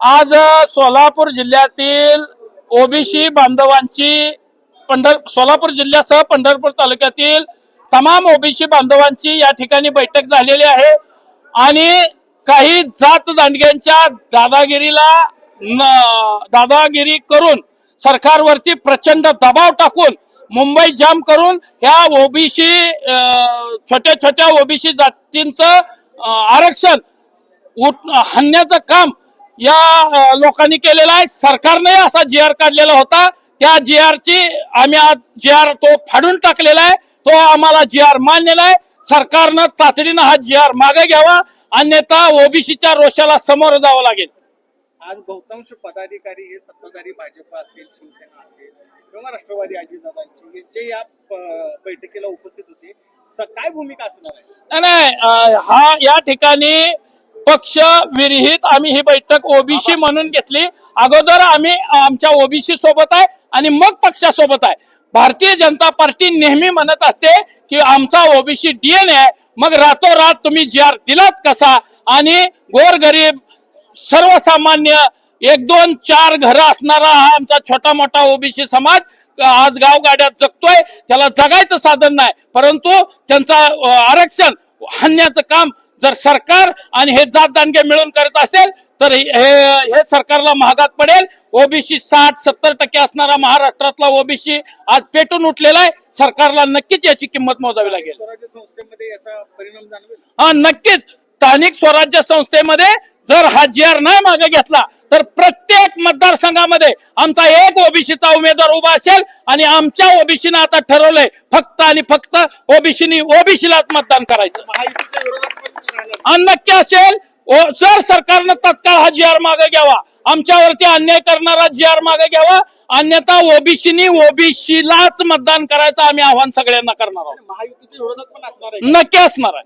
आज सोलापूर जिल्ह्यातील ओबीसी बांधवांची सोलापूर जिल्ह्यासह पंढरपूर तालुक्यातील तमाम ओबीसी बांधवांची या ठिकाणी बैठक झालेली आहे आणि काही जात दांडग्यांच्या दादागिरी करून सरकारवरती प्रचंड दबाव टाकून मुंबई जाम करून ह्या ओबीसी छोट्या छोट्या ओबीसी जातींचं आरक्षण हाणण्याचं काम या लोकांनी केलेलं आहे। सरकारने असा जी आर काढलेला होता, त्या जी आरची आम्ही आज जी आर तो फाडून टाकलेला आहे। तो आम्हाला जी आर मान्य नाही। सरकारनं तातडीनं हा जी आर मागे घ्यावा, अन्यथा ओबीसीच्या रोषाला समोर जावं लागेल। आज बहुतांश पदाधिकारी हे सत्ताधारी भाजप असेल, शिवसेना असेल किंवा राष्ट्रवादी अजितदादांची यांचे या बैठकीला उपस्थित होते। काय भूमिका असणार आहे? नाही, हा या ठिकाणी पक्ष विरहित आम्ही ही बैठक ओबीसी म्हणून घेतली। अगोदर आम्ही आमच्या ओबीसी सोबत आहे आणि मग पक्षासोबत आहे। भारतीय जनता पार्टी नेहमी म्हणत असते की आमचा ओबीसी डीएनए आहे, मग रातोरात तुम्ही जी आर दिलात कसा? आणि गोरगरीब सर्वसामान्य 1-2-4 घर असणारा हा आमचा छोटा मोठा ओबीसी समाज आज गावगाड्यात जगतोय, त्याला जगायचं साधन नाही, परंतु त्यांचं आरक्षण हाणण्याचं काम जर सरकार आणि हे जात दांडगे मिळून करत असेल तर हे सरकारला महागात पडेल। ओबीसी 60-70% असणारा महाराष्ट्रातला ओबीसी आज पेटून उठलेला आहे। सरकारला नक्कीच याची किंमत मोजावी लागेल। स्वराज्य संस्थेमध्ये याचा परिणाम जाणवेल? हा, नक्कीच। स्थानिक स्वराज्य संस्थेमध्ये जर हा जी आर नाही मागे घेतला तर प्रत्येक मतदारसंघामध्ये आमचा एक ओबीसीचा उमेदवार उभा असेल आणि आमच्या ओबीसीने आता ठरवलंय फक्त आणि फक्त ओबीसीलाच मतदान करायचं। महायुतीच्या विरोधात आणि नक्की असेल जर सरकारनं तत्काळ हा जी आर मागे घ्यावा, आमच्यावरती अन्याय करणारा जी आर मागे घ्यावा, अन्यथा ओबीसीलाच मतदान करायचं आम्ही आव्हान सगळ्यांना करणार आहोत। महायुतीच्या विरोधात पण असणार आहे? नक्की असणार आहे।